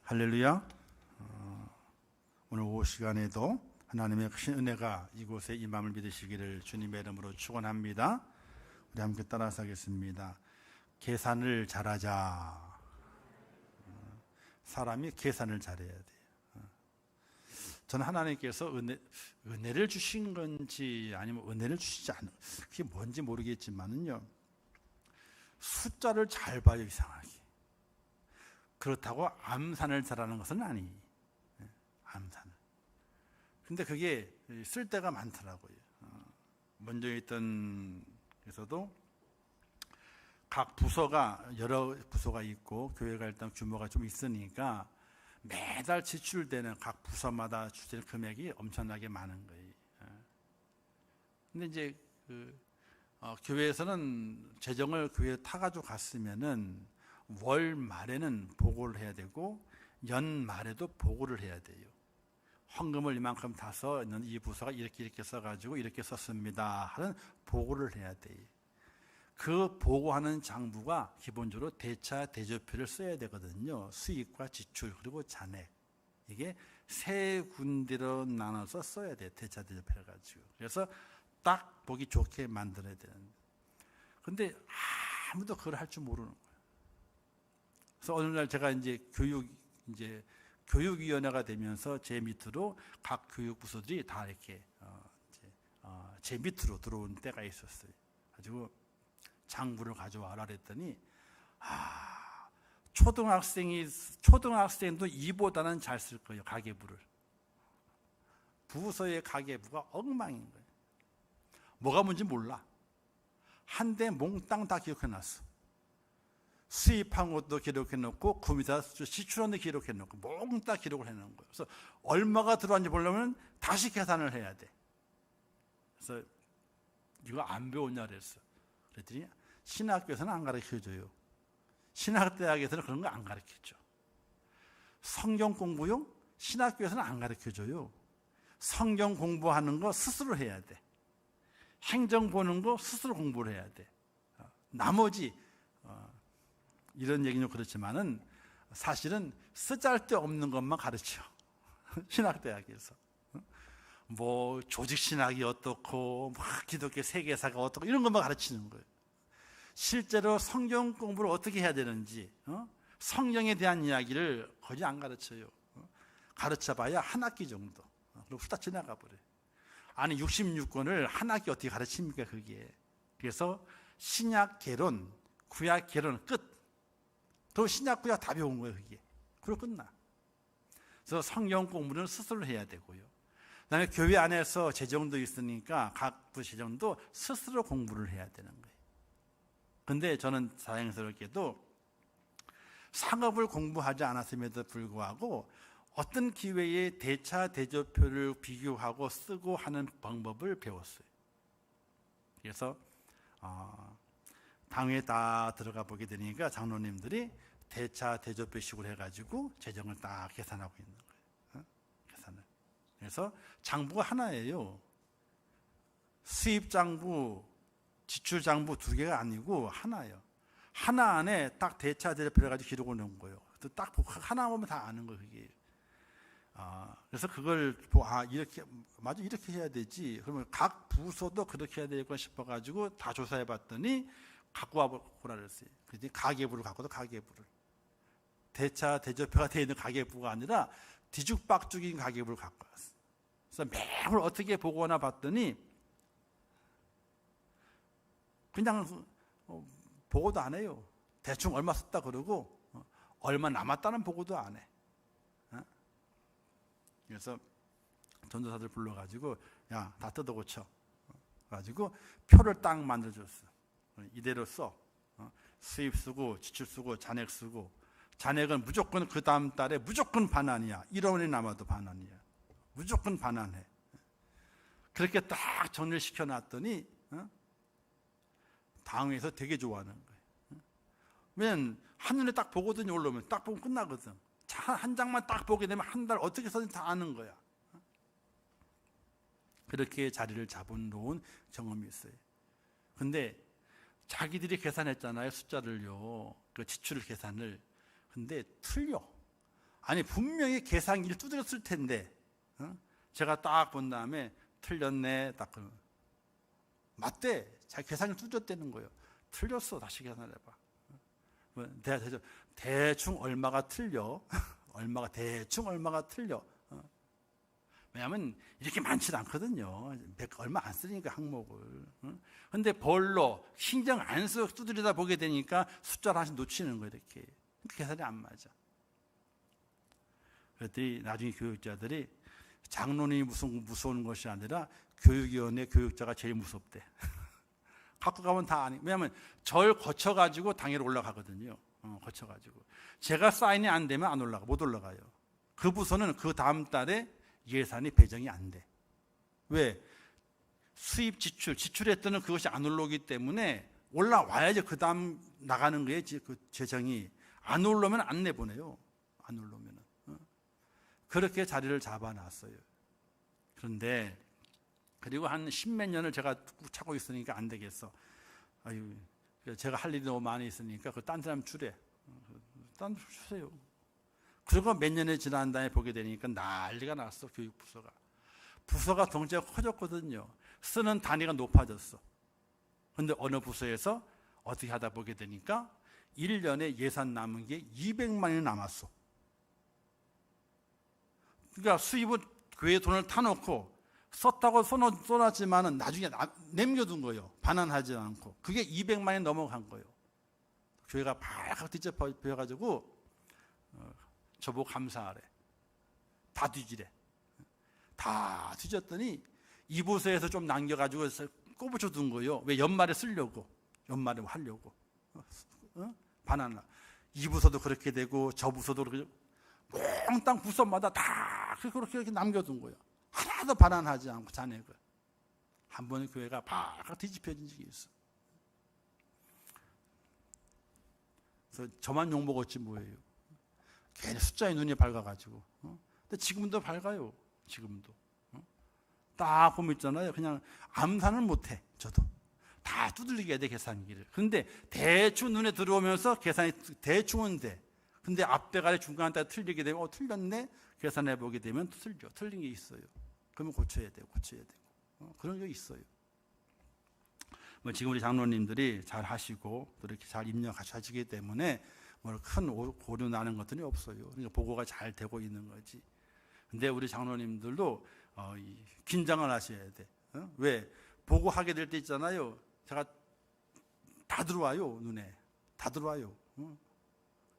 할렐루야. 오늘 오후 시간에도 하나님의 크신 은혜가 이곳에 임함을 믿으시기를 주님의 이름으로 축원합니다. 우리 함께 따라서 하겠습니다. 계산을 잘하자. 사람이 계산을 잘해야 돼요. 저는 하나님께서 은혜를 주신 건지 아니면 은혜를 주시지 않은, 그게 뭔지 모르겠지만은요, 숫자를 잘 봐요. 이상하게. 그렇다고 암산을 잘하는 것은 아니에요. 암산을. 근데 그게 쓸 때가 많더라고요. 먼저 있던 에서도 각 부서가 여러 부서가 있고 교회가 일단 규모가 좀 있으니까 매달 지출되는 각 부서마다 주된 금액이 엄청나게 많은 거예요. 근데 이제 교회에서는 재정을 교회에 타가지고 갔으면은 월 말에는 보고를 해야 되고 연 말에도 보고를 해야 돼요. 헌금을 이만큼 타서 이 부서가 이렇게 써가지고 이렇게 썼습니다 하는 보고를 해야 돼요. 그 보고하는 장부가 기본적으로 대차 대조표를 써야 되거든요. 수입과 지출 그리고 잔액, 이게 세 군데로 나눠서 써야 돼요. 대차 대조표를 가지고. 그래서 딱 보기 좋게 만들어야 되는데, 근데 아무도 그걸 할 줄 모르는 거예요. 그래서 어느 날 제가 이제 교육위원회가 되면서 제 밑으로 각 교육부서들이 다 이렇게 제 밑으로 들어온 때가 있었어요. 가지고 장부를 가져와라 그랬더니 초등학생도 이보다는 잘 쓸 거예요. 가계부를. 부서의 가계부가 엉망인 거예요. 뭐가 뭔지 몰라. 한데 몽땅 다 기억해놨어. 수입한 것도 기록해놓고 구매자 지출원도 기록해놓고 몽땅 기록을 해놓은 거예요. 그래서 얼마가 들어왔는지 보려면 다시 계산을 해야 돼. 그래서 이거 안 배웠냐 그랬어. 그랬더니 신학교에서는 안 가르쳐줘요. 신학대학에서는 그런 거 안 가르쳐줘. 성경 공부용 신학교에서는 안 가르쳐줘요. 성경 공부하는 거 스스로 해야 돼. 행정 보는 거 스스로 공부를 해야 돼. 나머지 이런 얘기는 그렇지만은 사실은 쓰잘데없는 것만 가르쳐. 신학대학에서. 뭐 조직신학이 어떻고 기독교 세계사가 어떻고 이런 것만 가르치는 거예요. 실제로 성경 공부를 어떻게 해야 되는지, 성경에 대한 이야기를 거의 안 가르쳐요. 가르쳐봐야 한 학기 정도. 그리고 후딱 지나가 버려요. 아니 66권을 한 학기 어떻게 가르칩니까 그게. 그래서 신약 개론, 구약 개론 끝. 또 신약 구약 다 배운 거예요 그게. 그리고 끝나. 그래서 성경 공부는 스스로 해야 되고요. 그다음에 교회 안에서 재정도 있으니까 각 부 재정도 스스로 공부를 해야 되는 거예요. 근데 저는 다행스럽게도 상업을 공부하지 않았음에도 불구하고 어떤 기회에 대차 대조표를 비교하고 쓰고 하는 방법을 배웠어요. 그래서 당회에 다 들어가 보게 되니까 장로님들이 대차 대조표식으로 해가지고 재정을 딱 계산하고 있는 거예요. 계산을. 그래서 장부가 하나예요. 수입 장부, 지출 장부 두 개가 아니고 하나예요. 하나 안에 딱 대차 대조표를 가지고 기록을 넣은 거예요. 딱 하나 보면 다 아는 거예요, 그게. 그래서 그걸 이렇게 맞아 이렇게 해야 되지. 그러면 각 부서도 그렇게 해야 되겠구나 싶어가지고 다 조사해봤더니 갖고 와보라 그랬어요. 그랬더니 가계부를 갖고도 가계부를. 대차 대조표가 되어 있는 가계부가 아니라 뒤죽박죽인 가계부를 갖고 왔어요. 그래서 매월 어떻게 보거나 봤더니 그냥 보고도 안 해요. 대충 얼마 썼다 그러고 얼마 남았다는 보고도 안 해. 그래서 전도사들 불러가지고 야, 다 뜯어고쳐. 가지고 표를 딱 만들어줬어. 이대로 써. 수입 쓰고 지출 쓰고 잔액 쓰고. 잔액은 무조건 그 다음 달에 무조건 반환이야. 1원이 남아도 반환이야. 무조건 반환해. 그렇게 딱 정리를 시켜놨더니 당회에서 되게 좋아하는 거예요. 왜냐면 한눈에 딱 보거든요. 올라오면 딱 보면 끝나거든. 한 장만 딱 보게 되면 한 달 어떻게 썼는지 다 아는 거야. 그렇게 자리를 잡아놓은 경험이 있어요. 근데 자기들이 계산했잖아요. 숫자를요. 그 지출 계산을. 근데 틀려. 아니 분명히 계산기를 두드렸을 텐데 제가 딱 본 다음에 틀렸네. 딱 그러면 맞대. 자기 계산기를 두드렸다는 거예요. 틀렸어. 다시 계산해봐. 대충 얼마가 틀려. 대충 얼마가 틀려. 왜냐하면 이렇게 많지 않거든요. 얼마 안 쓰니까 항목을. 근데 별로 신경 안 쓰고 두드리다 보게 되니까 숫자를 하나씩 놓치는 거예요. 이렇게. 계산이 안 맞아. 그랬더니 나중에 교육자들이 장로님이 무서운 것이 아니라 교육위원회 교육자가 제일 무섭대. 갖고 가면 다 아니. 왜냐하면 절 거쳐가지고 당일 올라가거든요. 거쳐가지고. 제가 사인이 안 되면 못 올라가요. 그 부서는 그 다음 달에 예산이 배정이 안 돼. 왜? 수입 지출했더니 그것이 안 올라오기 때문에 올라와야지 그 다음 나가는 거예요. 그 재정이. 안 올라오면 안 내보내요. 안 올라오면. 그렇게 자리를 잡아놨어요. 그런데 그리고 한 십몇 년을 제가 차고 있으니까 안 되겠어. 아유, 제가 할 일이 너무 많이 있으니까 그 딴 사람 주래. 딴 사람 주세요. 그리고 몇 년이 지난 다음에 보게 되니까 난리가 났어. 교육부서가. 부서가 덩치가 커졌거든요. 쓰는 단위가 높아졌어. 그런데 어느 부서에서 어떻게 하다 보게 되니까 1년에 예산 남은 게 200만 원이 남았어. 그러니까 수입은 교회에 돈을 타놓고 썼다고 써놨지만은 나중에 남겨둔 거예요. 반환하지 않고. 그게 200만 원이 넘어간 거예요. 교회가 발칵 뒤집혀가지고 저보고 감사하래. 다 뒤지래. 다 뒤졌더니 이 부서에서 좀 남겨가지고 꼽아줘둔 거예요. 왜? 연말에 쓰려고. 연말에 하려고. 반환을. 이 부서도 그렇게 되고 저 부서도 그렇게 몽땅 부서마다 다 그렇게 남겨둔 거예요. 하나도 반환하지 않고 잔액을. 한 번은 교회가 발칵 뒤집혀진 적이 있어. 그래서 저만 욕먹었지 뭐예요. 괜히 숫자에 눈이 밝아가지고. 근데 지금도 밝아요. 지금도. 딱 보면 있잖아요. 그냥 암산을 못해. 저도. 다 두들리게 해야 돼, 계산기를. 근데 대충 눈에 들어오면서 계산이 대충은 돼. 근데 앞대가리 중간에 틀리게 되면 틀렸네? 계산해보게 되면 틀려. 틀린 게 있어요. 그러면 고쳐야 되고. 그런 게 있어요. 뭐 지금 우리 장로님들이 잘 하시고 또 이렇게 잘 입력하시기 때문에 뭐 큰 고려 나는 것들이 없어요. 그러니까 보고가 잘 되고 있는 거지. 근데 우리 장로님들도 긴장을 하셔야 돼. 왜? 보고하게 될 때 있잖아요. 제가 다 들어와요. 눈에. 다 들어와요.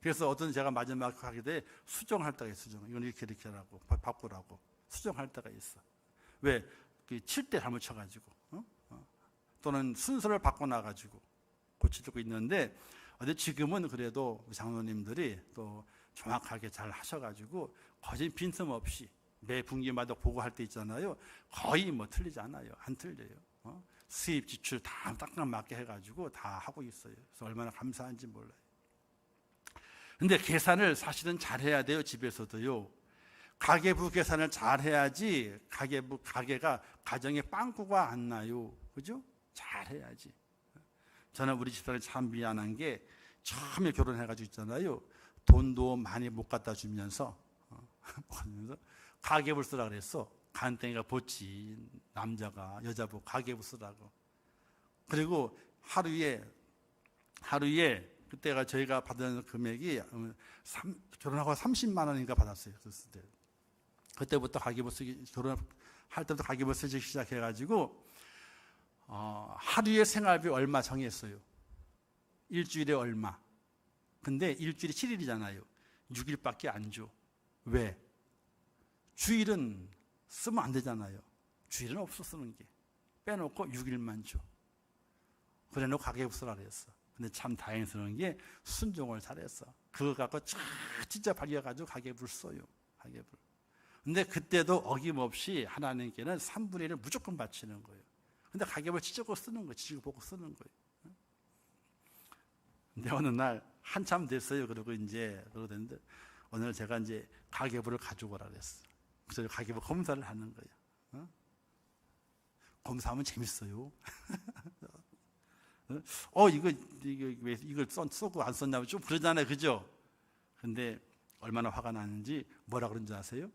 그래서 어떤 제가 마지막 하게 돼 수정할 때가 있어. 이건 이렇게 하라고 바꾸라고 수정할 때가 있어. 왜? 칠 때 잘못 쳐가지고 또는 순서를 바꿔놔가지고 고치고 있는데 지금은 그래도 장로님들이 또 정확하게 잘 하셔가지고 거진 빈틈없이 매 분기마다 보고할 때 있잖아요. 거의 뭐 틀리지 않아요. 안 틀려요. 수입 지출 다 딱딱 맞게 해가지고 다 하고 있어요. 그래서 얼마나 감사한지 몰라요. 근데 계산을 사실은 잘해야 돼요. 집에서도요. 가계부 계산을 잘해야지 가게가 가정에 빵꾸가 안 나요. 그죠? 잘해야지. 저는 우리 집사람이 참 미안한 게 처음에 결혼해가지고 있잖아요. 돈도 많이 못 갖다 주면서 가계부를 쓰라 그랬어. 간땡이가 보지. 남자가 여자부 가계부 쓰라고. 그리고 하루에 그때가 저희가 받은 금액이 결혼하고 30만 원인가 받았어요. 그때부터 가계부 쓰기, 결혼할 때부터 가계부 쓰기 시작해가지고 하루에 생활비 얼마 정했어요. 일주일에 얼마. 근데 일주일이 7일이잖아요. 6일밖에 안 줘. 왜? 주일은 쓰면 안 되잖아요. 주일은 없어 쓰는 게. 빼놓고 6일만 줘. 그래 놓고 가계부 쓰라 그랬어. 근데 참 다행스러운 게 순종을 잘했어. 그거 갖고 진짜 발려가지고 가계부를 써요. 가계부를. 근데 그때도 어김없이 하나님께는 3분의 1을 무조건 바치는 거예요. 근데 가계부를 지적고 쓰는 거예요. 지적고 보고 쓰는 거예요. 근데 어느 날 한참 됐어요. 그러는데 오늘 제가 이제 가계부를 가져오라 그랬어. 그래서 가계부 검사를 하는 거예요. 검사하면 재밌어요. 이걸 쓰고 안 썼냐고 좀 그러잖아요. 그죠? 근데 얼마나 화가 나는지 뭐라 그런지 아세요?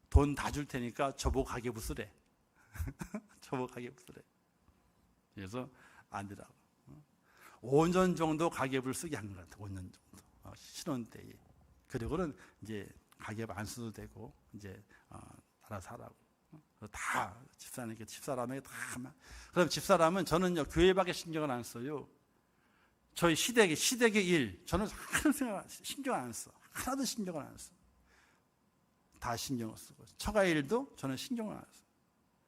돈 다 줄 테니까 저보고 가계부 쓰래. 저보고 가계부 쓰래. 그래서 안 되라고. 5년 정도 가계부를 쓰게 한 것 같아. 5년 정도. 신혼 때에. 그리고는 이제 가계부 안 써도 되고 이제 알아서 하라고. 다 집사람에게 다. 그럼 집사람은 저는요 교회밖에 신경을 안 써요. 저희 시댁의 일 저는 하나도 신경 안 써. 하나도 신경을 안 써. 다 신경을 쓰고 처가 일도 저는 신경을 안 써.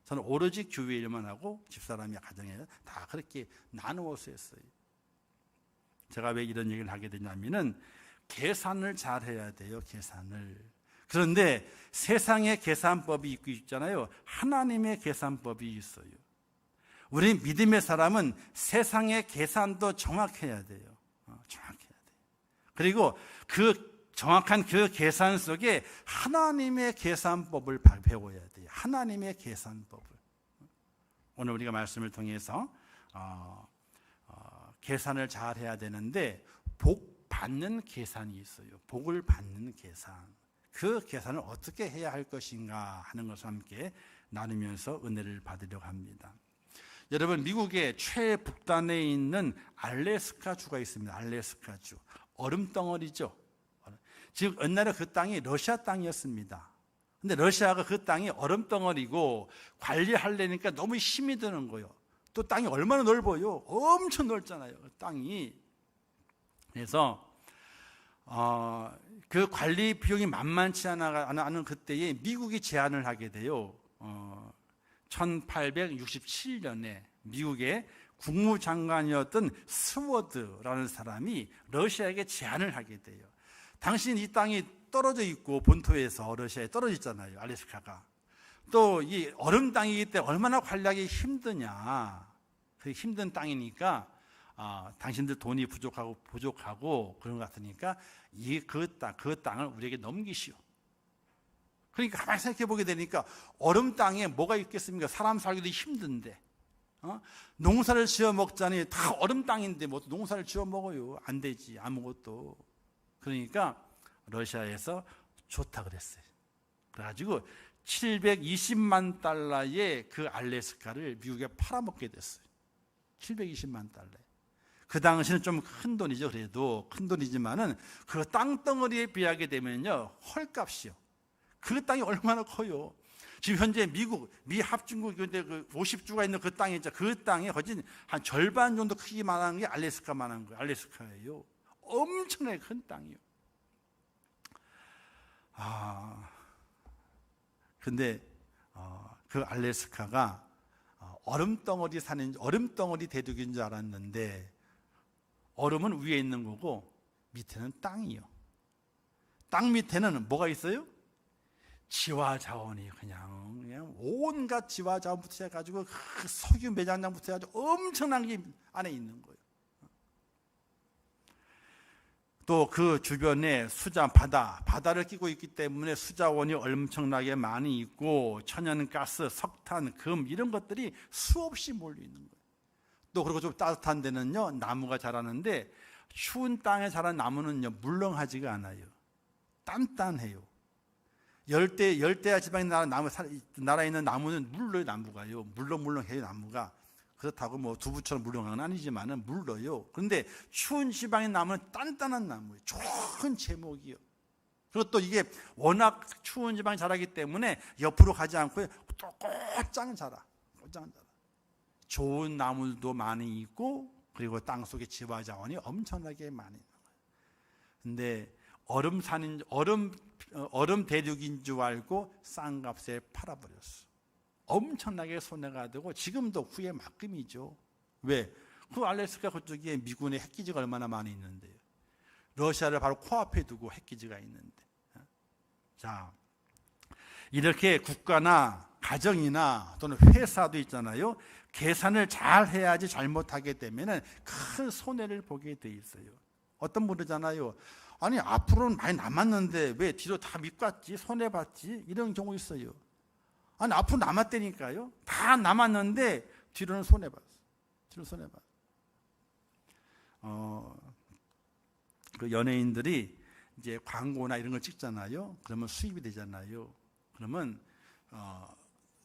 저는 오로지 교회 일만 하고 집사람이 가정에 다 그렇게 나누어서 했어요. 제가 왜 이런 얘기를 하게 되냐면은 계산을 잘 해야 돼요. 계산을. 그런데 세상의 계산법이 있잖아요. 하나님의 계산법이 있어요. 우리 믿음의 사람은 세상의 계산도 정확해야 돼요. 정확해야 돼요. 그리고 그 정확한 그 계산 속에 하나님의 계산법을 배워야 돼요. 하나님의 계산법을. 오늘 우리가 말씀을 통해서 계산을 잘 해야 되는데 복 받는 계산이 있어요. 복을 받는 계산. 그 계산을 어떻게 해야 할 것인가 하는 것을 함께 나누면서 은혜를 받으려고 합니다. 여러분, 미국의 최북단에 있는 알래스카주가 있습니다. 알래스카주. 얼음덩어리죠. 지금 옛날에 그 땅이 러시아 땅이었습니다. 근데 러시아가 그 땅이 얼음덩어리고 관리하려니까 너무 힘이 드는 거예요. 또 땅이 얼마나 넓어요. 엄청 넓잖아요. 땅이. 그래서 그 관리 비용이 만만치 않은 그때에 미국이 제안을 하게 돼요. 1867년에 미국의 국무장관이었던 스워드라는 사람이 러시아에게 제안을 하게 돼요. 당신 이 땅이 떨어져 있고 본토에서 러시아에 떨어져 있잖아요. 알래스카가. 또 이 얼음 땅이기 때문에 얼마나 관리하기 힘드냐. 그 힘든 땅이니까 당신들 돈이 부족하고 그런 것 같으니까 그 땅을 우리에게 넘기시오. 그러니까 가만히 생각해 보게 되니까 얼음 땅에 뭐가 있겠습니까? 사람 살기도 힘든데 농사를 지어 먹자니 다 얼음 땅인데 뭐 농사를 지어 먹어요? 안 되지, 아무것도. 그러니까 러시아에서 좋다 그랬어요. 그래가지고 720만 달러의 그 알래스카를 미국에 팔아먹게 됐어요. 720만 달러. 그 당시는 좀 큰 돈이죠. 그래도 큰 돈이지만은 그 땅덩어리에 비하게 되면요 헐값이요. 그 땅이 얼마나 커요. 지금 현재 미 합중국 그 50주가 있는 그 땅이 있죠. 그 땅이 거진 한 절반 정도 크기만한 게 알래스카만한 거예요. 알래스카예요. 엄청나게 큰 땅이요. 근데 그 알래스카가 얼음덩어리 대륙인 줄 알았는데 얼음은 위에 있는 거고 밑에는 땅이요. 땅 밑에는 뭐가 있어요? 지화자원이 그냥 온갖 지화자원부터 해가지고 그 석유 매장장부터 해가지고 엄청난 게 안에 있는 거예요. 또 그 주변에 바다를 끼고 있기 때문에 수자원이 엄청나게 많이 있고 천연가스, 석탄, 금 이런 것들이 수없이 몰려 있는 거예요. 또 그리고 좀 따뜻한 데는요 나무가 자라는데 추운 땅에 자란 나무는요 물렁하지가 않아요. 단단해요. 열대야 지방의 나라에 있는 나무는 물러요. 나무가요 물렁물렁해요. 나무가 그렇다고 뭐 두부처럼 물렁한 건 아니지만은 물러요. 그런데 추운 지방의 나무는 단단한 나무예요. 좋은 제목이요. 그리고 또 이게 워낙 추운 지방에 자라기 때문에 옆으로 가지 않고 또 곧장 자라. 좋은 나무도 많이 있고 그리고 땅 속에 지화자원이 엄청나게 많이 있는 거예요. 근데 얼음 대륙인 줄 알고 싼 값에 팔아버렸어. 엄청나게 손해가 되고 지금도 후회 막금이죠. 왜? 그 알래스카 그쪽에 미군의 핵기지가 얼마나 많이 있는데요. 러시아를 바로 코앞에 두고 핵기지가 있는데. 자, 이렇게 국가나 가정이나 또는 회사도 있잖아요. 계산을 잘 해야지 잘못하게 되면 큰 손해를 보게 돼 있어요. 어떤 분이잖아요. 아니 앞으로는 많이 남았는데 왜 뒤로 다 밑갔지? 손해봤지? 이런 경우 있어요. 아니 앞으로 남았다니까요. 다 남았는데 뒤로는 손해봤어. 그 연예인들이 이제 광고나 이런 걸 찍잖아요. 그러면 수입이 되잖아요. 그러면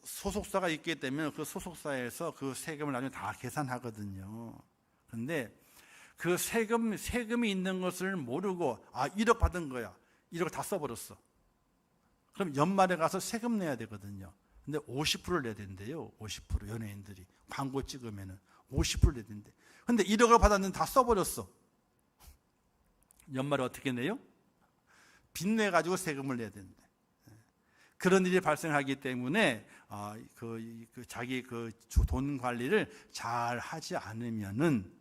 소속사가 있게 되면 그 소속사에서 그 세금을 나중에 다 계산하거든요. 그런데 그 세금이 있는 것을 모르고 1억 받은 거야. 1억 다 써버렸어. 그럼 연말에 가서 세금 내야 되거든요. 근데 50%를 내야 된대요. 50% 연예인들이 광고 찍으면은 50%를 내야 된대. 근데 1억을 받았는데 다 써버렸어. 연말에 어떻게 내요? 빚내 가지고 세금을 내야 된대. 그런 일이 발생하기 때문에 자기 돈 관리를 잘 하지 않으면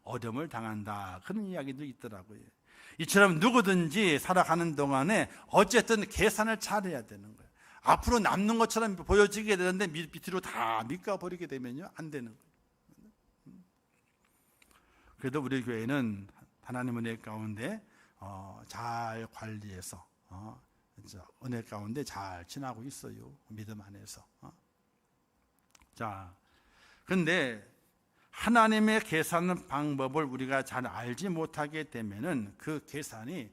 어려움을 당한다. 그런 이야기도 있더라고요. 이처럼 누구든지 살아가는 동안에 어쨌든 계산을 잘 해야 되는 거예요. 앞으로 남는 것처럼 보여지게 되는데 밑으로 다 밑가 버리게 되면요 안 되는 거예요. 그래도 우리 교회는 하나님 은혜 가운데 잘 관리해서 은혜 가운데 잘 지나고 있어요. 믿음 안에서. 자, 그런데 하나님의 계산 방법을 우리가 잘 알지 못하게 되면은 그 계산이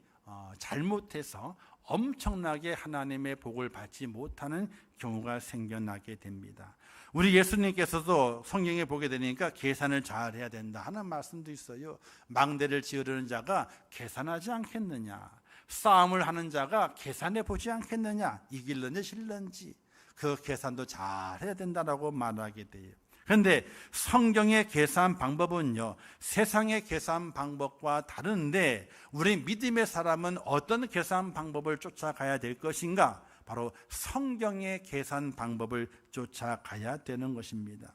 잘못해서 엄청나게 하나님의 복을 받지 못하는 경우가 생겨나게 됩니다. 우리 예수님께서도 성경에 보게 되니까 계산을 잘 해야 된다 하는 말씀도 있어요. 망대를 지으려는 자가 계산하지 않겠느냐, 싸움을 하는 자가 계산해 보지 않겠느냐, 이길런지 질런지 그 계산도 잘 해야 된다라고 말하게 돼요. 그런데 성경의 계산 방법은요 세상의 계산 방법과 다른데 우리 믿음의 사람은 어떤 계산 방법을 쫓아가야 될 것인가? 바로 성경의 계산 방법을 쫓아가야 되는 것입니다.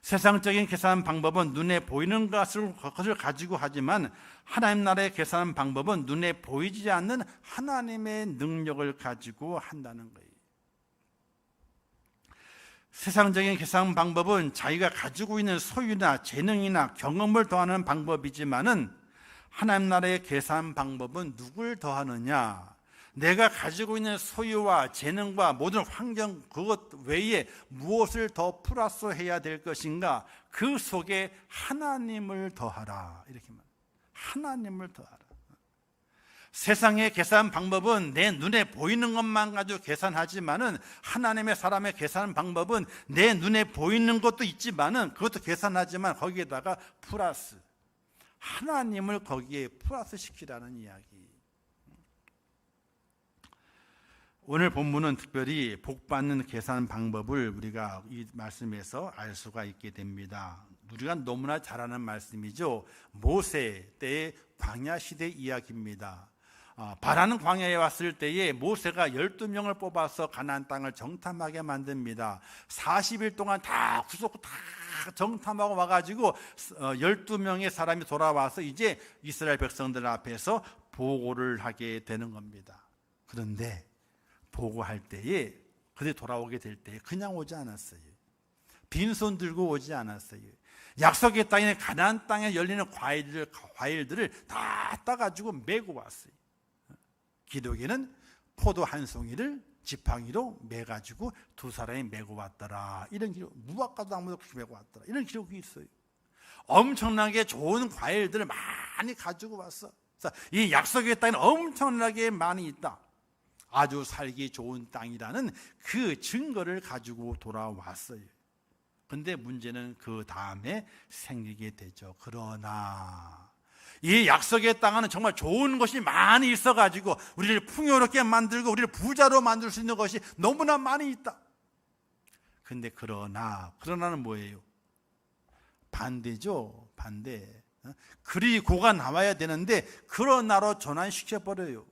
세상적인 계산 방법은 눈에 보이는 것을 가지고 하지만 하나님 나라의 계산 방법은 눈에 보이지 않는 하나님의 능력을 가지고 한다는 거예요. 세상적인 계산 방법은 자기가 가지고 있는 소유나 재능이나 경험을 더하는 방법이지만은 하나님 나라의 계산 방법은 누굴 더하느냐, 내가 가지고 있는 소유와 재능과 모든 환경 그것 외에 무엇을 더 플러스해야 될 것인가, 그 속에 하나님을 더하라 이렇게 말합니다. 하나님을 더하라. 세상의 계산 방법은 내 눈에 보이는 것만 가지고 계산하지만은 하나님의 사람의 계산 방법은 내 눈에 보이는 것도 있지만은 그것도 계산하지만 거기에다가 플러스 하나님을 거기에 플러스 시키라는 이야기. 오늘 본문은 특별히 복받는 계산 방법을 우리가 이 말씀에서 알 수가 있게 됩니다. 우리가 너무나 잘 아는 말씀이죠. 모세 때의 광야 시대 이야기입니다. 바라는 광야에 왔을 때에 모세가 12명을 뽑아서 가나안 땅을 정탐하게 만듭니다. 40일 동안 다 구속 다 정탐하고 와가지고 12명의 사람이 돌아와서 이제 이스라엘 백성들 앞에서 보고를 하게 되는 겁니다. 그런데 보고할 때에 그들이 돌아오게 될 때에 그냥 오지 않았어요. 빈손 들고 오지 않았어요. 약속의 땅에 가나안 땅에 열리는 과일들을 다 따가지고 메고 왔어요. 기록에는 포도 한 송이를 지팡이로 매가지고 두 사람이 메고 왔더라 이런 기록, 무화과도 나무도 그렇게 메고 왔더라 이런 기록이 있어요. 엄청나게 좋은 과일들을 많이 가지고 왔어. 이 약속의 땅에는 엄청나게 많이 있다. 아주 살기 좋은 땅이라는 그 증거를 가지고 돌아왔어요. 근데 문제는 그 다음에 생기게 되죠. 그러나 이 약속의 땅에는 정말 좋은 것이 많이 있어가지고 우리를 풍요롭게 만들고 우리를 부자로 만들 수 있는 것이 너무나 많이 있다. 근데 그러나는 뭐예요? 반대죠. 반대. 그리고가 나와야 되는데 그러나로 전환시켜버려요.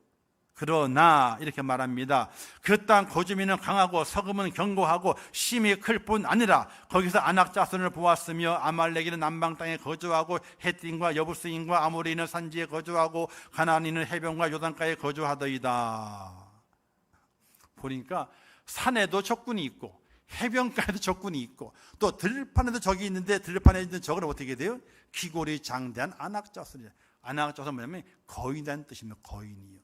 그러나 이렇게 말합니다. 그 땅 거주민은 강하고 서금은 견고하고 심이 클 뿐 아니라 거기서 아낙 자손을 보았으며 아말렉인은 남방 땅에 거주하고 헷딘과 여부스인과 아모리인은 산지에 거주하고 가나안인은 해변과 요단가에 거주하더이다. 보니까 산에도 적군이 있고 해변가에도 적군이 있고 또 들판에도 적이 있는데 들판에 있는 적은 어떻게 돼요? 귀골이 장대한 아낙 자손이에요. 아낙 자손은 뭐냐면 거인이라는 뜻입니다. 거인이요.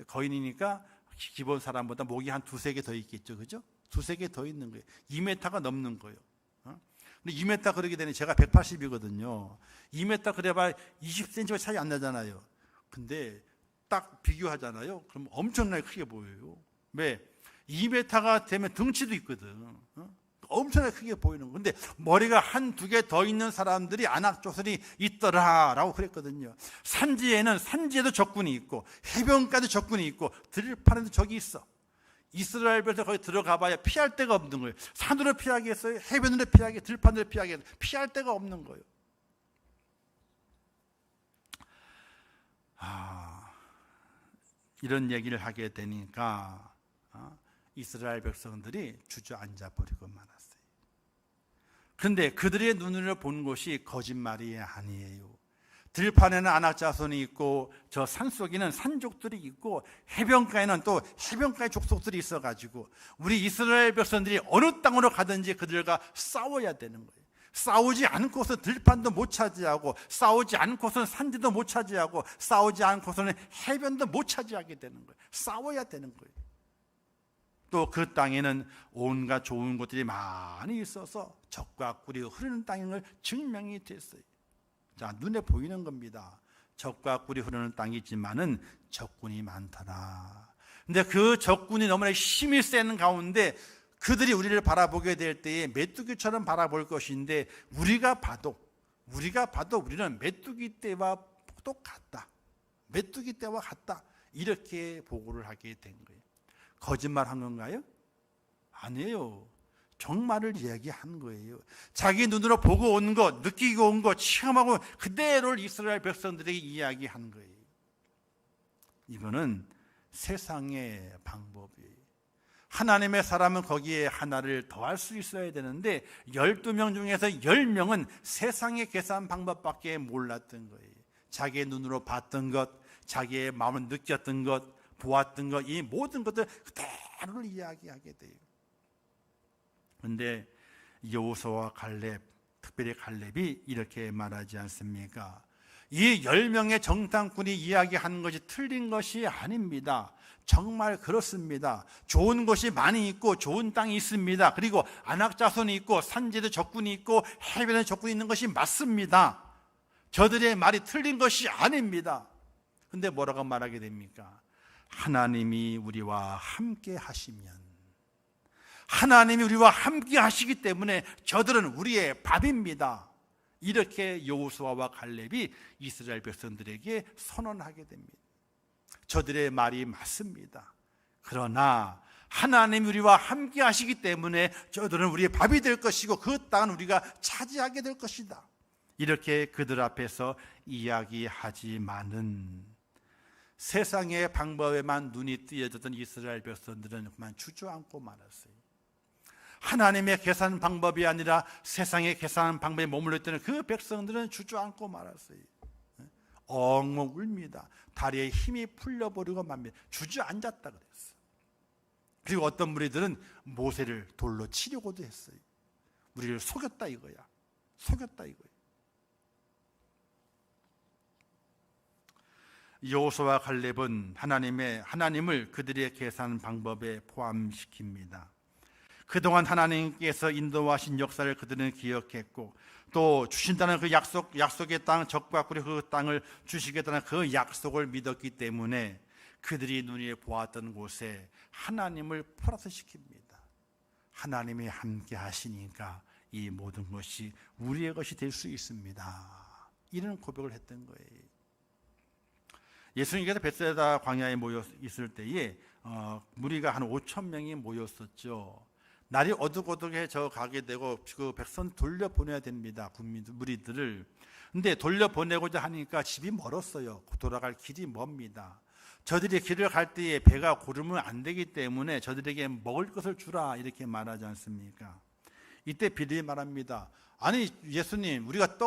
거인이니까 기본 사람보다 목이 한 두세 개 더 있겠죠. 그죠? 두세 개 더 있는 거예요. 2m가 넘는 거예요. 근데 2m 그러게 되니 제가 180이거든요. 2m 그래봐 20cm 차이 안 나잖아요. 근데 딱 비교하잖아요. 그럼 엄청나게 크게 보여요. 왜? 2m가 되면 덩치도 있거든. 엄청나게 크게 보이는 거. 근데 머리가 한두 개 더 있는 사람들이 안악조선이 있더라라고 그랬거든요. 산지에도 적군이 있고 해변가도 적군이 있고 들판에도 적이 있어. 이스라엘 백성 거기 들어가 봐야 피할 데가 없는 거예요. 산으로 피하겠어요? 해변으로 피하겠어요? 들판으로 피하겠어요? 피할 데가 없는 거예요. 이런 얘기를 하게 되니까 이스라엘 백성들이 주저앉아 버리고 말았어요. 그런데 그들의 눈으로 본 것이 거짓말이 아니에요. 들판에는 안악자손이 있고 저 산속에는 산족들이 있고 해변가에는 또 해변가의 족속들이 있어가지고 우리 이스라엘 백성들이 어느 땅으로 가든지 그들과 싸워야 되는 거예요. 싸우지 않고서 들판도 못 차지하고 싸우지 않고서는 산지도 못 차지하고 싸우지 않고서는 해변도 못 차지하게 되는 거예요. 싸워야 되는 거예요. 또 그 땅에는 온갖 좋은 것들이 많이 있어서 젖과 꿀이 흐르는 땅인 걸 증명이 됐어요. 자, 눈에 보이는 겁니다. 젖과 꿀이 흐르는 땅이지만은 적군이 많더라. 근데 그 적군이 너무나 힘이 센 가운데 그들이 우리를 바라보게 될 때에 메뚜기처럼 바라볼 것인데 우리가 봐도 우리는 메뚜기 떼와 똑같다. 메뚜기 떼와 같다. 이렇게 보고를 하게 된 거예요. 거짓말한 건가요? 아니에요. 정말을 이야기한 거예요. 자기 눈으로 보고 온 것, 느끼고 온 것, 체험하고 그대로를 이스라엘 백성들에게 이야기한 거예요. 이거는 세상의 방법이에요. 하나님의 사람은 거기에 하나를 더할 수 있어야 되는데 12명 중에서 10명은 세상의 계산 방법밖에 몰랐던 거예요. 자기의 눈으로 봤던 것, 자기의 마음을 느꼈던 것, 보았던 것, 이 모든 것들 그대로를 이야기하게 돼요. 그런데 여호수아와 갈렙, 특별히 갈렙이 이렇게 말하지 않습니까? 이 10명의 정탐꾼이 이야기하는 것이 틀린 것이 아닙니다. 정말 그렇습니다. 좋은 곳이 많이 있고 좋은 땅이 있습니다. 그리고 안악자손이 있고 산지에도 적군이 있고 해변에 적군이 있는 것이 맞습니다. 저들의 말이 틀린 것이 아닙니다. 그런데 뭐라고 말하게 됩니까? 하나님이 우리와 함께 하시면, 하나님이 우리와 함께 하시기 때문에 저들은 우리의 밥입니다. 이렇게 여호수아와 갈렙이 이스라엘 백성들에게 선언하게 됩니다. 저들의 말이 맞습니다. 그러나 하나님이 우리와 함께 하시기 때문에 저들은 우리의 밥이 될 것이고 그 땅은 우리가 차지하게 될 것이다. 이렇게 그들 앞에서 이야기하지만은 세상의 방법에만 눈이 띄어졌던 이스라엘 백성들은 그만 주저앉고 말았어요. 하나님의 계산 방법이 아니라 세상의 계산 방법에 머물러 있던 그 백성들은 주저앉고 말았어요. 엉엉 울입니다. 다리에 힘이 풀려버리고 맙니다. 주저앉았다 그랬어요. 그리고 어떤 무리들은 모세를 돌로 치려고도 했어요. 우리를 속였다 이거야. 속였다 이거야. 여호수아와 갈렙은 하나님을 그들의 계산 방법에 포함시킵니다. 그동안 하나님께서 인도하신 역사를 그들은 기억했고 또 주신다는 그 약속의 땅, 적과 꿀의 그 땅을 주시겠다는 그 약속을 믿었기 때문에 그들이 눈에 보았던 곳에 하나님을 플러스 시킵니다. 하나님이 함께 하시니까 이 모든 것이 우리의 것이 될 수 있습니다. 이런 고백을 했던 거예요. 예수님께서 벳세다 광야에 모여 있을 때에 무리가 한 5천 명이 모였었죠. 날이 어둑어둑해져 가게 되고 그 백성 돌려보내야 됩니다. 무리들을. 근데 돌려보내고자 하니까 집이 멀었어요. 돌아갈 길이 멉니다. 저들이 길을 갈 때에 배가 고르면 안 되기 때문에 저들에게 먹을 것을 주라 이렇게 말하지 않습니까? 이때 빌립이 말합니다. 아니 예수님, 우리가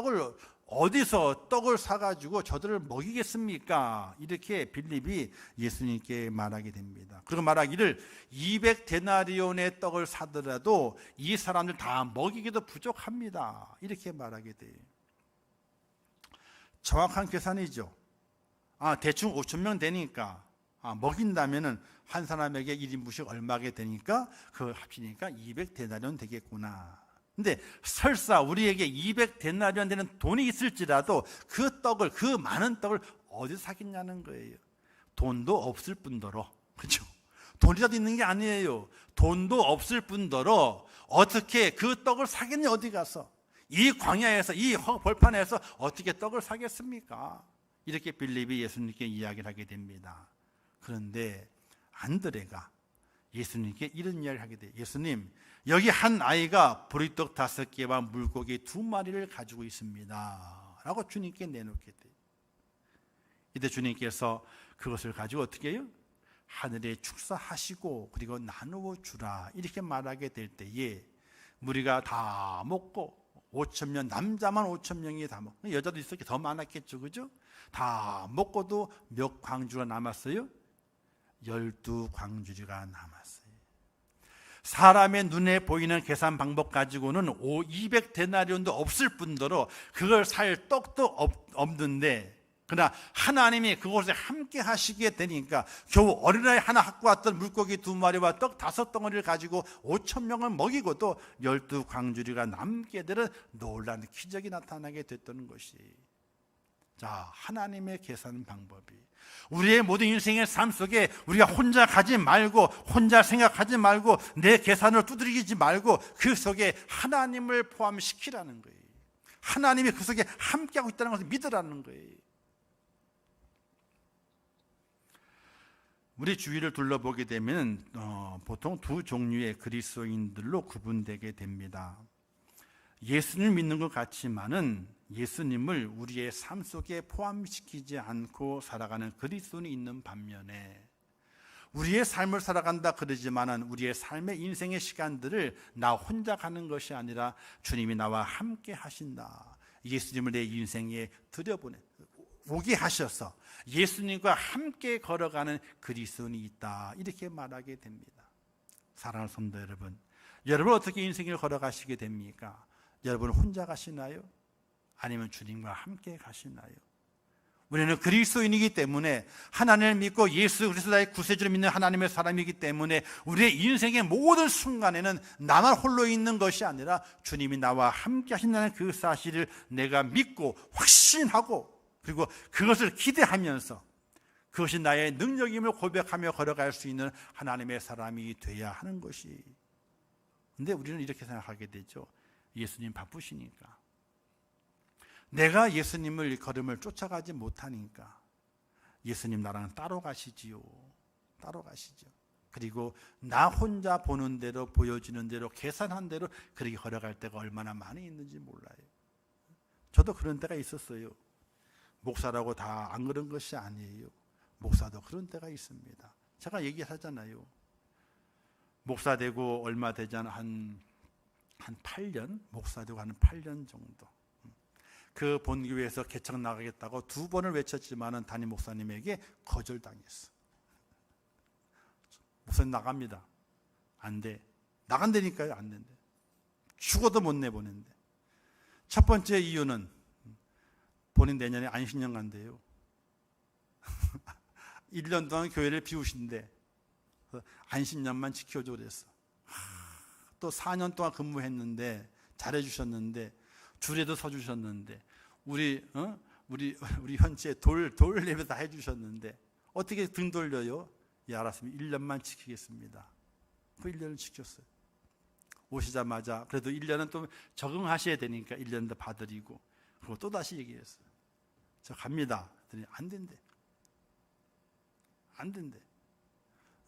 어디서 떡을 사가지고 저들을 먹이겠습니까? 이렇게 빌립이 예수님께 말하게 됩니다. 그리고 말하기를 200데나리온의 떡을 사더라도 이 사람들 다 먹이기도 부족합니다. 이렇게 말하게 돼요. 정확한 계산이죠. 대충 5천 명 되니까 먹인다면은 한 사람에게 1인분씩 얼마게 되니까 그걸 합치니까 200데나리온 되겠구나. 근데 설사 우리에게 200데나리온 되는 돈이 있을지라도 그 많은 떡을 어디서 사겠냐는 거예요. 돈도 없을 뿐더러, 그렇죠? 돈이라도 있는 게 아니에요. 돈도 없을 뿐더러 어떻게 그 떡을 사겠니? 어디 가서 이 광야에서, 이 벌판에서 어떻게 떡을 사겠습니까? 이렇게 빌립이 예수님께 이야기를 하게 됩니다. 그런데 안드레가 예수님께 이런 이야기를 하게 돼요. 예수님, 여기 한 아이가 보리떡 5개와 물고기 2마리를 가지고 있습니다 라고 주님께 내놓게 돼요. 이때 주님께서 그것을 가지고 어떻게 해요? 하늘에 축사하시고 그리고 나누어 주라 이렇게 말하게 될 때에 무리가 다 먹고 5,000명, 남자만 5,000명이 다 먹고, 여자도 있었기 더 많았겠죠, 그죠? 다 먹고도 몇 광주가 남았어요? 12광주리가 남았어요. 사람의 눈에 보이는 계산 방법 가지고는 200데나리온도 없을 뿐더러 그걸 살 떡도 없는데, 그러나 하나님이 그곳에 함께 하시게 되니까 겨우 어린아이 하나 갖고 왔던 물고기 2마리와 떡 5덩어리를 가지고 5,000명을 먹이고도 12광주리가 남게 되는 놀라운 기적이 나타나게 됐다는 것이, 자, 하나님의 계산 방법이 우리의 모든 인생의 삶 속에 우리가 혼자 가지 말고, 혼자 생각하지 말고, 내 계산을 두드리지 말고 그 속에 하나님을 포함시키라는 거예요. 하나님이 그 속에 함께하고 있다는 것을 믿으라는 거예요. 우리 주위를 둘러보게 되면 보통 두 종류의 그리스도인들로 구분되게 됩니다. 예수님을 믿는 것 같지만은 예수님을 우리의 삶 속에 포함시키지 않고 살아가는 그리스도인이 있는 반면에, 우리의 삶을 살아간다 그러지만은 우리의 삶의 인생의 시간들을 나 혼자 가는 것이 아니라 주님이 나와 함께 하신다, 예수님을 내 인생에 들여보내 오게 하셔서 예수님과 함께 걸어가는 그리스도인이 있다, 이렇게 말하게 됩니다. 사랑하는 성도 여러분, 여러분 어떻게 인생을 걸어가시게 됩니까? 여러분 혼자 가시나요? 아니면 주님과 함께 가시나요? 우리는 그리스도인이기 때문에, 하나님을 믿고 예수 그리스도의 구세주를 믿는 하나님의 사람이기 때문에 우리의 인생의 모든 순간에는 나만 홀로 있는 것이 아니라 주님이 나와 함께 하신다는 그 사실을 내가 믿고 확신하고, 그리고 그것을 기대하면서 그것이 나의 능력임을 고백하며 걸어갈 수 있는 하나님의 사람이 돼야 하는 것이. 근데 우리는 이렇게 생각하게 되죠. 예수님 바쁘시니까, 내가 예수님을 걸음을 쫓아가지 못하니까 예수님 나랑 따로 가시지요, 따로 가시죠. 그리고 나 혼자 보는 대로, 보여지는 대로, 계산한 대로 그렇게 걸어갈 때가 얼마나 많이 있는지 몰라요. 저도 그런 때가 있었어요. 목사라고 다 안 그런 것이 아니에요. 목사도 그런 때가 있습니다. 제가 얘기하잖아요. 목사 되고 얼마 되지 않아 한 8년, 목사 되고 한 8년 정도. 그 본교회에서 개척 나가겠다고 2번을 외쳤지만은 담임 목사님에게 거절당했어. 목사님 나갑니다. 안 돼. 나간다니까요. 안 된대. 죽어도 못 내보낸대. 첫 번째 이유는 본인 내년에 안식년 간대요. 1년 동안 교회를 비우신대. 안식년만 지켜줘 그랬어. 또 4년 동안 근무했는데 잘해주셨는데, 줄에도 서주셨는데, 우리 현지에 돌 예배 다 해주셨는데 어떻게 등 돌려요? 예, 알았습니다. 1년만 지키겠습니다. 그 1년을 지켰어요. 오시자마자 그래도 1년은 또 적응하셔야 되니까 1년 더 봐드리고, 그리고 또 다시 얘기했어요. 저 갑니다. 그랬더니 안 된대. 안 된대.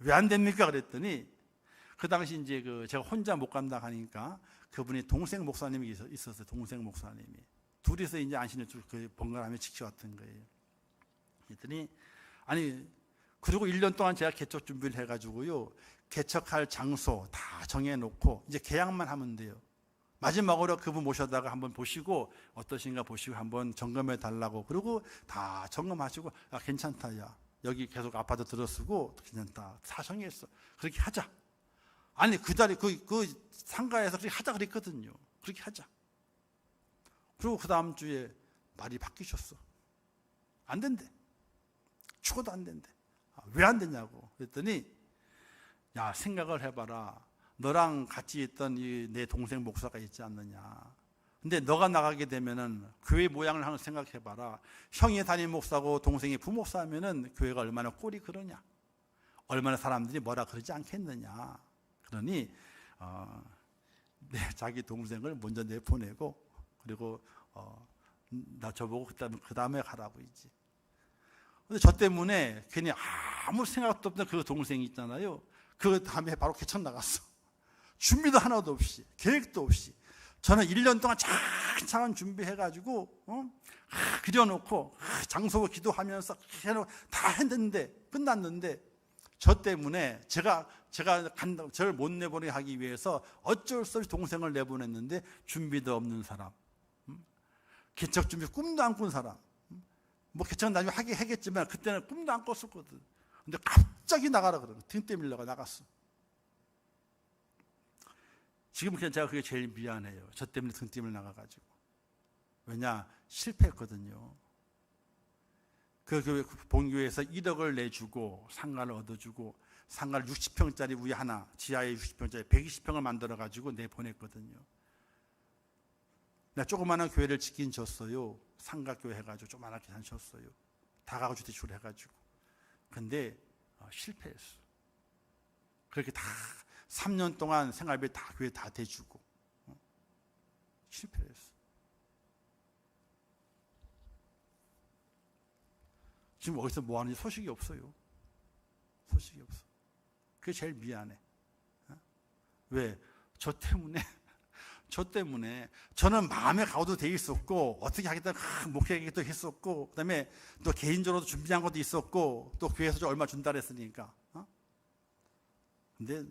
왜 안 됩니까? 그랬더니 그 당시 이제 제가 혼자 못 간다 하니까 그분이 동생 목사님이 있었어요. 동생 목사님이. 둘이서 이제 안식을 번갈아가며 지켜왔던 거예요. 그랬더니 아니, 그리고 1년 동안 제가 개척 준비를 해가지고요, 개척할 장소 다 정해놓고 이제 계약만 하면 돼요. 마지막으로 그분 모셔다가 한번 보시고 어떠신가 보시고 한번 점검해 달라고, 그리고 다 점검하시고, 아 괜찮다, 야 여기 계속 아파트 들어쓰고 괜찮다, 다 정했어, 그렇게 하자. 아니 그 자리 그 상가에서 그렇게 하자 그랬거든요. 그렇게 하자. 그리고 그 다음 주에 말이 바뀌셨어. 안 된대. 죽어도 안 된대. 왜 안 되냐고 그랬더니, 야 생각을 해봐라. 너랑 같이 있던 내 동생 목사가 있지 않느냐. 근데 너가 나가게 되면은 교회 모양을 한번 생각해봐라. 형이 담임 목사고 동생이 부목사면은 교회가 얼마나 꼴이 그러냐, 얼마나 사람들이 뭐라 그러지 않겠느냐. 그러니 자기 동생을 먼저 내보내고, 그리고 나 저보고 그 다음에 가라고 이지. 근데 저 때문에 괜히 아무 생각도 없던 그 동생이 있잖아요. 그 다음에 바로 개천 나갔어. 준비도 하나도 없이, 계획도 없이. 저는 1년 동안 차근차근 준비해가지고 그려놓고 장소 기도하면서 다 했는데, 끝났는데 저 때문에 제가 저를 못 내보내게 하기 위해서 어쩔 수 없이 동생을 내보냈는데, 준비도 없는 사람, 개척 준비 꿈도 안 꾼 사람, 뭐 개척은 나중에 하겠지만 그때는 꿈도 안 꿨었거든. 근데 갑자기 나가라 그러는, 등 때밀려가 나갔어. 지금 그냥 제가 그게 제일 미안해요. 저 때문에 등 때밀려 나가가지고. 왜냐, 실패했거든요. 그 본교회에서 1억을 내주고 상가를 얻어주고, 상가를 60평짜리 위에 하나, 지하에 60평짜리 120평을 만들어가지고 내보냈거든요. 내가 조그마한 교회를 짓긴 졌어요. 상가교회 해가지고 조그맣게 한 졌어요. 다가구주택식으로 해가지고. 근데 실패했어. 그렇게 다 3년 동안 생활비 다 교회 다 대주고 실패했어. 지금 어디서 뭐 하는지 소식이 없어요. 소식이 없어. 그게 제일 미안해. 왜? 저 때문에 저는 마음에 가도 돼 있었고, 어떻게 하겠다 목회하기도 했었고, 그다음에 또 개인적으로도 준비한 것도 있었고, 또 교회에서 좀 얼마 준다 그랬으니까. 근데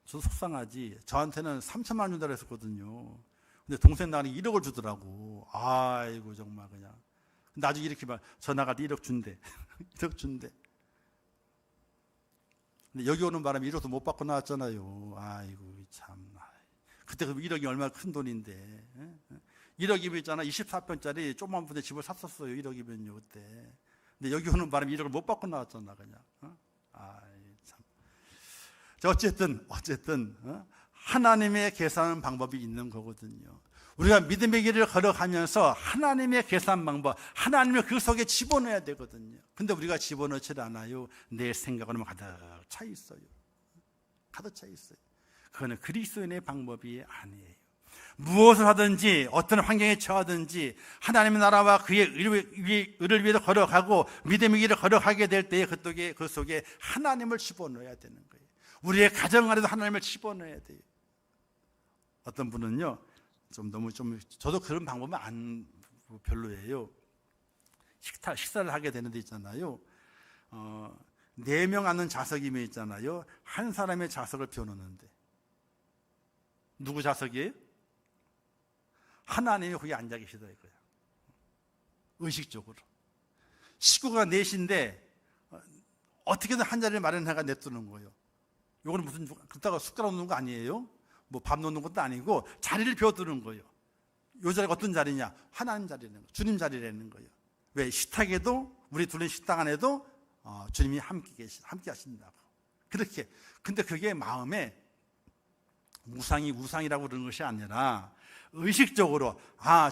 저도 속상하지. 저한테는 3천만 원 준다 그랬었거든요. 근데 동생 나가니 1억을 주더라고. 아이고 정말 그냥. 나중에 이렇게 말, 저 나갈 때 1억 준대. 1억 준대. 근데 여기 오는 바람에 1억도 못 받고 나왔잖아요. 아이고 참. 그때 그 1억이 얼마나 큰 돈인데. 1억이면 있잖아, 24평짜리 조그만 분에 집을 샀었어요. 1억이면요 그때. 근데 여기 오는 바람에 1억을 못 받고 나왔잖아 그냥. 아이 참. 어쨌든 하나님의 계산 방법이 있는 거거든요. 우리가 믿음의 길을 걸어가면서 하나님의 계산 방법, 하나님을 그 속에 집어넣어야 되거든요. 근데 우리가 집어넣지 않아요. 내 생각으로만 가득 차 있어요. 가득 차 있어요. 그거는 그리스도인의 방법이 아니에요. 무엇을 하든지 어떤 환경에 처하든지 하나님의 나라와 그의 의를 위해서 걸어가고 믿음의 길을 걸어가게 될 때에 그 속에 하나님을 집어넣어야 되는 거예요. 우리의 가정 안에도 하나님을 집어넣어야 돼요. 어떤 분은요, 저도 그런 방법은 안 별로예요. 식사를 하게 되는 데 있잖아요. 4명 앉는 좌석이면 있잖아요. 한 사람의 좌석을 비워놓는데 누구 좌석이에요? 하나님이 거기 앉아 계시다 이거야. 의식적으로. 식구가 넷인데 어떻게든 한 자리를 마련해가 냅두는 거예요. 이거는 무슨 그렇다고 숟가락 놓는 거 아니에요? 뭐 밥 놓는 것도 아니고 자리를 비워두는 거예요. 이 자리가 어떤 자리냐? 하나님 자리라는 거예요. 주님 자리라는 거예요. 왜? 식탁에도, 우리 둘은 식탁 안에도 주님이 함께 하신다고. 그렇게. 근데 그게 마음에 우상이라고 그러는 것이 아니라 의식적으로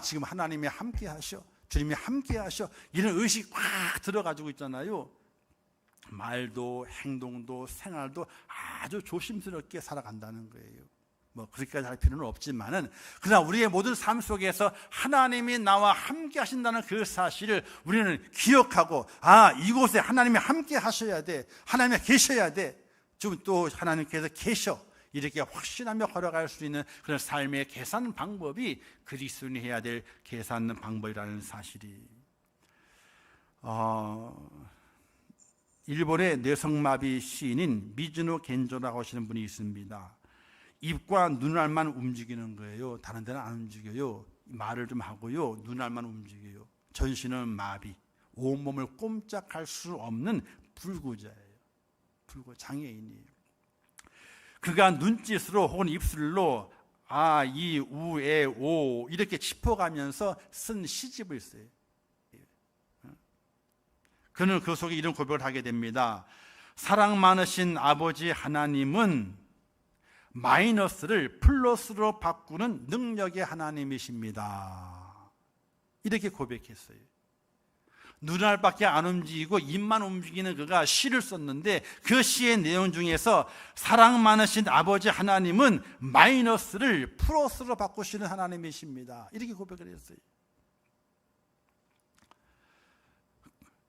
지금 하나님이 함께 하셔, 주님이 함께 하셔, 이런 의식이 확 들어가지고 있잖아요. 말도 행동도 생활도 아주 조심스럽게 살아간다는 거예요. 뭐 그렇게까지 할 필요는 없지만은, 그러나 우리의 모든 삶 속에서 하나님이 나와 함께 하신다는 그 사실을 우리는 기억하고, 이곳에 하나님이 함께 하셔야 돼, 하나님이 계셔야 돼, 지금 또 하나님께서 계셔, 이렇게 확신하며 걸어갈 수 있는 그런 삶의 계산 방법이 그리스도인이 해야 될 계산 방법이라는 사실이. 일본의 뇌성마비 시인인 미즈노 겐조라고 하시는 분이 있습니다. 입과 눈알만 움직이는 거예요. 다른 데는 안 움직여요. 말을 좀 하고요, 눈알만 움직여요. 전신은 마비, 온몸을 꼼짝할 수 없는 불구자예요. 장애인이에요. 그가 눈짓으로 혹은 입술로 이, 우, 에, 오 이렇게 짚어가면서 쓴 시집을 써요. 그는 그 속에 이런 고백을 하게 됩니다. 사랑 많으신 아버지 하나님은 마이너스를 플러스로 바꾸는 능력의 하나님이십니다. 이렇게 고백했어요. 눈알밖에 안 움직이고 입만 움직이는 그가 시를 썼는데 그 시의 내용 중에서 사랑 많으신 아버지 하나님은 마이너스를 플러스로 바꾸시는 하나님이십니다. 이렇게 고백을 했어요.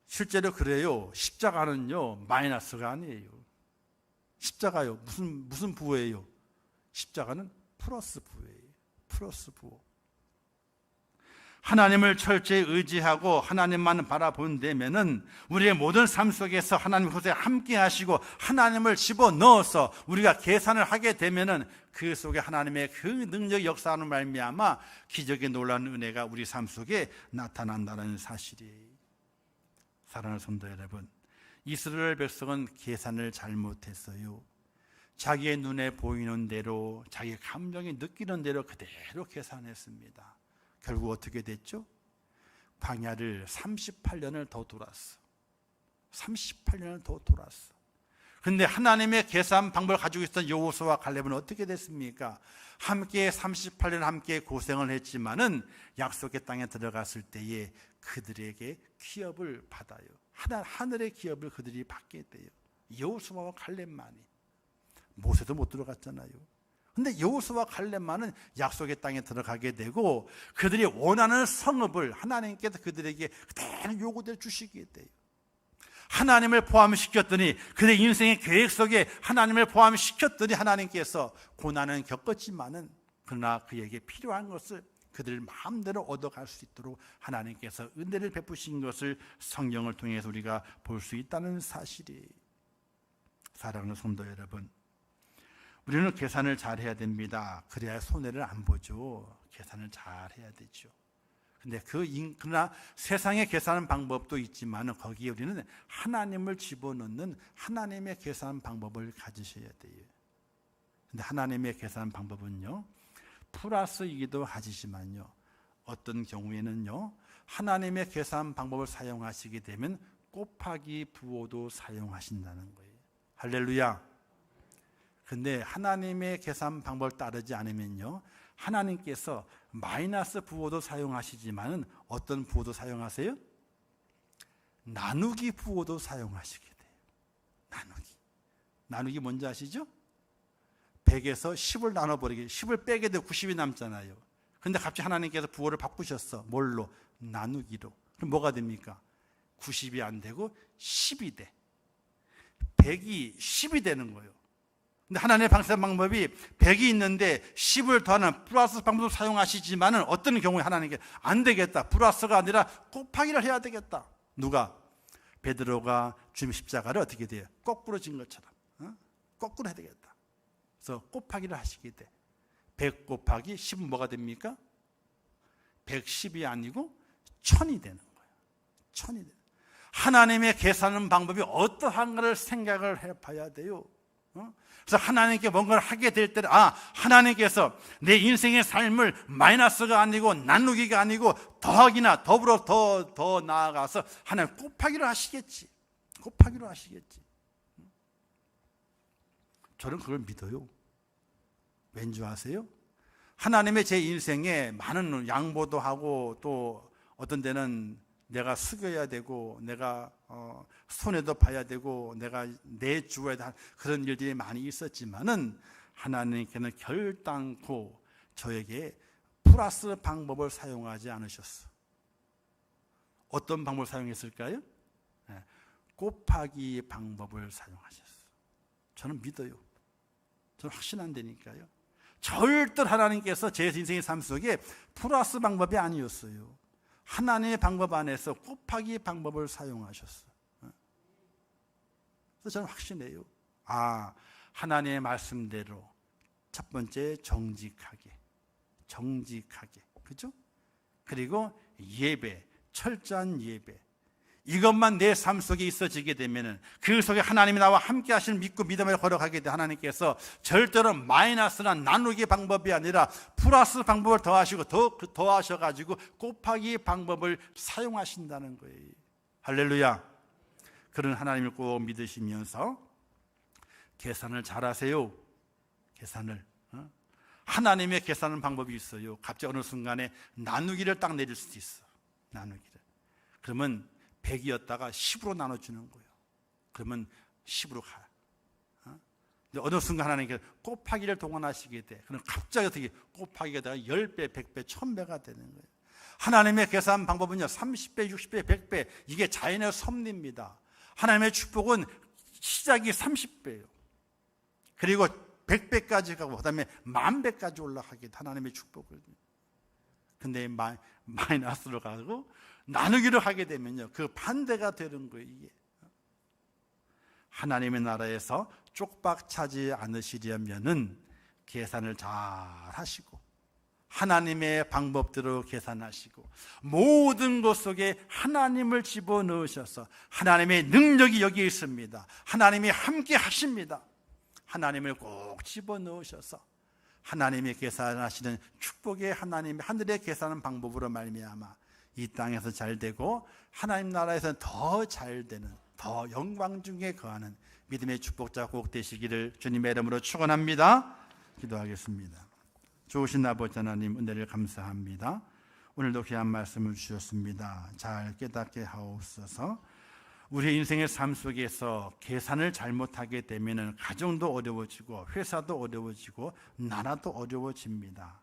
실제로 그래요. 십자가는요 마이너스가 아니에요. 십자가요 무슨 부호예요? 십자가는 플러스 부호예요. 플러스 부호. 하나님을 철저히 의지하고 하나님만 바라본다면은 우리의 모든 삶 속에서 하나님 곳에 함께 하시고 하나님을 집어넣어서 우리가 계산을 하게 되면은 그 속에 하나님의 그 능력 역사하는 말미암아 기적의 놀라운 은혜가 우리 삶 속에 나타난다는 사실이에요. 사랑하는 성도 여러분, 이스라엘 백성은 계산을 잘못했어요. 자기의 눈에 보이는 대로, 자기 감정이 느끼는 대로 그대로 계산했습니다. 결국 어떻게 됐죠? 광야를 38년을 더 돌았어. 38년을 더 돌았어. 그런데 하나님의 계산 방법을 가지고 있었던 여호수아와 칼렙은 어떻게 됐습니까? 함께 38년 함께 고생을 했지만은 약속의 땅에 들어갔을 때에 그들에게 기업을 받아요. 하늘의 기업을 그들이 받게 돼요. 여호수아와 칼렙만이. 모세도 못 들어갔잖아요. 근데 여호수아와 칼렙만은 약속의 땅에 들어가게 되고 그들이 원하는 성읍을 하나님께서 그들에게 그대로 요구대로 주시게 돼요. 하나님을 포함시켰더니 그들의 인생의 계획 속에 하나님을 포함시켰더니 하나님께서 고난은 겪었지만은 그러나 그에게 필요한 것을 그들 마음대로 얻어갈 수 있도록 하나님께서 은혜를 베푸신 것을 성경을 통해서 우리가 볼 수 있다는 사실이. 사랑하는 성도 여러분, 우리는 계산을 잘 해야 됩니다. 그래야 손해를 안 보죠. 계산을 잘 해야 되죠. 근데 그러나 세상의 계산 방법도 있지만 거기에 우리는 하나님을 집어넣는 하나님의 계산 방법을 가지셔야 돼요. 근데 하나님의 계산 방법은요, 플러스이기도 하지만요, 어떤 경우에는요, 하나님의 계산 방법을 사용하시게 되면 곱하기 부호도 사용하신다는 거예요. 할렐루야. 근데 하나님의 계산 방법을 따르지 않으면요, 하나님께서 마이너스 부호도 사용하시지만 어떤 부호도 사용하세요? 나누기 부호도 사용하시게 돼요. 나누기 뭔지 아시죠? 100에서 10을 나눠버리게, 10을 빼게 되고 90이 남잖아요. 그런데 갑자기 하나님께서 부호를 바꾸셨어. 뭘로? 나누기로. 그럼 뭐가 됩니까? 90이 안 되고 10이 돼. 100이 10이 되는 거예요. 근데 하나님의 방법이 100이 있는데 10을 더하는 플러스 방법을 사용하시지만 어떤 경우에 하나님께 안 되겠다, 플러스가 아니라 곱하기를 해야 되겠다. 누가? 베드로가 주님의 십자가를 어떻게 돼요? 거꾸로 진 것처럼 거꾸로 해야 되겠다. 그래서 곱하기를 하시게 돼. 100 곱하기 10은 뭐가 됩니까? 110이 아니고 1000이 되는 거예요. 1000이 되는. 하나님의 계산하는 방법이 어떠한가를 생각을 해봐야 돼요. 그래서 하나님께 뭔가를 하게 될 때는 하나님께서 내 인생의 삶을 마이너스가 아니고 나누기가 아니고 더하기나 더불어 더 나아가서 하나님 곱하기로 하시겠지. 곱하기로 하시겠지. 저는 그걸 믿어요. 왠지 아세요? 하나님의 제 인생에 많은 양보도 하고 또 어떤 데는 내가 숙여야 되고 내가 손해도 봐야 되고 내가 내주어야 되는 그런 일들이 많이 있었지만은 하나님께는 결단코 저에게 플러스 방법을 사용하지 않으셨어. 어떤 방법을 사용했을까요? 곱하기 방법을 사용하셨어. 저는 믿어요. 저는 확신한다니까요. 절대 하나님께서 제 인생의 삶 속에 플러스 방법이 아니었어요. 하나님의 방법 안에서 곱하기 방법을 사용하셨어. 그래서 저는 확신해요. 하나님의 말씀대로 첫 번째 정직하게, 그죠? 그리고 예배, 철저한 예배. 이것만 내 삶 속에 있어지게 되면은 그 속에 하나님이 나와 함께 하시는 믿고 믿음을 걸어가게 돼. 하나님께서 절대로 마이너스나 나누기 방법이 아니라 플러스 방법을 더하시고 더하셔가지고 곱하기 방법을 사용하신다는 거예요. 할렐루야. 그런 하나님을 꼭 믿으시면서 계산을 잘하세요. 계산을. 하나님의 계산하는 방법이 있어요. 갑자기 어느 순간에 나누기를 딱 내릴 수도 있어. 나누기를. 그러면 100이었다가 10으로 나눠주는 거예요. 그러면 10으로 가. 어느 순간 하나님께서 곱하기를 동원하시게 돼. 그럼 갑자기 어떻게 곱하기가 되가 10배, 100배, 1000배가 되는 거예요. 하나님의 계산 방법은요, 30배, 60배, 100배. 이게 자연의 섭리입니다. 하나님의 축복은 시작이 30배예요. 그리고 100배까지 가고, 그 다음에 10,000배까지 올라가게 돼, 하나님의 축복을. 근데 마이너스로 가고 나누기를 하게 되면요, 그 반대가 되는 거예요, 이게. 하나님의 나라에서 쪽박 차지 않으시려면은 계산을 잘 하시고, 하나님의 방법대로 계산하시고, 모든 것 속에 하나님을 집어넣으셔서, 하나님의 능력이 여기에 있습니다. 하나님이 함께 하십니다. 하나님을 꼭 집어넣으셔서 하나님이 계산하시는 축복의 하나님의 하늘의 계산하는 방법으로 말미암아 이 땅에서 잘 되고 하나님 나라에서는 더 잘 되는, 더 영광 중에 거하는 믿음의 축복자 꼭 되시기를 주님의 이름으로 축원합니다. 기도하겠습니다. 좋으신 아버지 하나님, 은혜를 감사합니다. 오늘도 귀한 말씀을 주셨습니다. 잘 깨닫게 하옵소서. 우리 인생의 삶 속에서 계산을 잘못하게 되면 가정도 어려워지고 회사도 어려워지고 나라도 어려워집니다.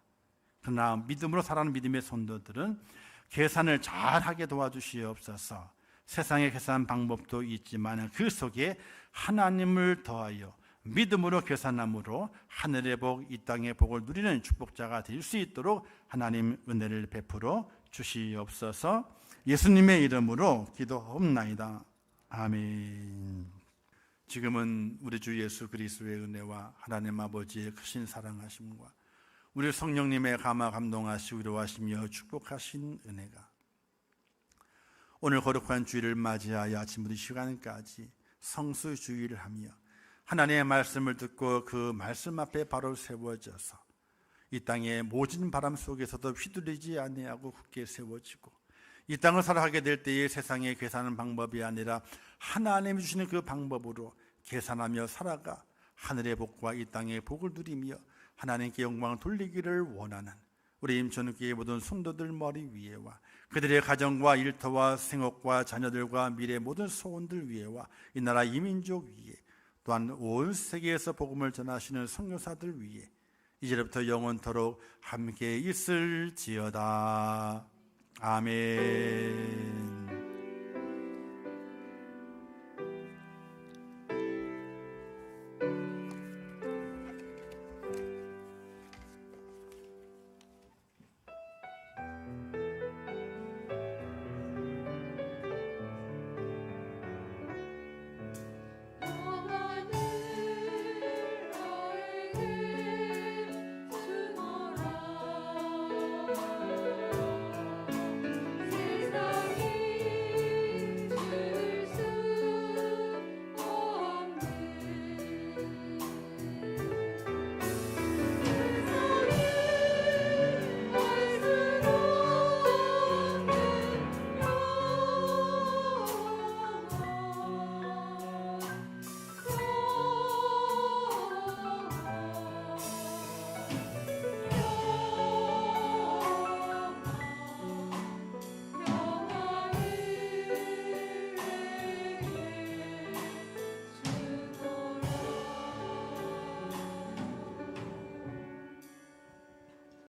그러나 믿음으로 살아가는 믿음의 성도들은 계산을 잘하게 도와주시옵소서. 세상의 계산 방법도 있지만 그 속에 하나님을 더하여 믿음으로 계산함으로 하늘의 복, 이 땅의 복을 누리는 축복자가 될 수 있도록 하나님 은혜를 베풀어 주시옵소서. 예수님의 이름으로 기도하옵나이다. 아멘. 지금은 우리 주 예수 그리스도의 은혜와 하나님 아버지의 크신 사랑하심과 우리 성령님의 감화 감동하시고 위로하시며 축복하신 은혜가 오늘 거룩한 주일을 맞이하여 아침부터 시간까지 성수주의를 하며 하나님의 말씀을 듣고 그 말씀 앞에 바로 세워져서 이 땅의 모진 바람 속에서도 휘둘리지 아니하고 굳게 세워지고 이 땅을 살아가게 될 때에 세상에 계산하는 방법이 아니라 하나님이 주시는 그 방법으로 계산하며 살아가 하늘의 복과 이 땅의 복을 누리며 하나님께 영광을 돌리기를 원하는 우리 임천교회 모든 성도들 머리 위에와 그들의 가정과 일터와 생업과 자녀들과 미래 모든 소원들 위에와 이 나라 이민족 위에 또한 온 세계에서 복음을 전하시는 선교사들 위에 이제부터 영원토록 함께 있을지어다. 아멘.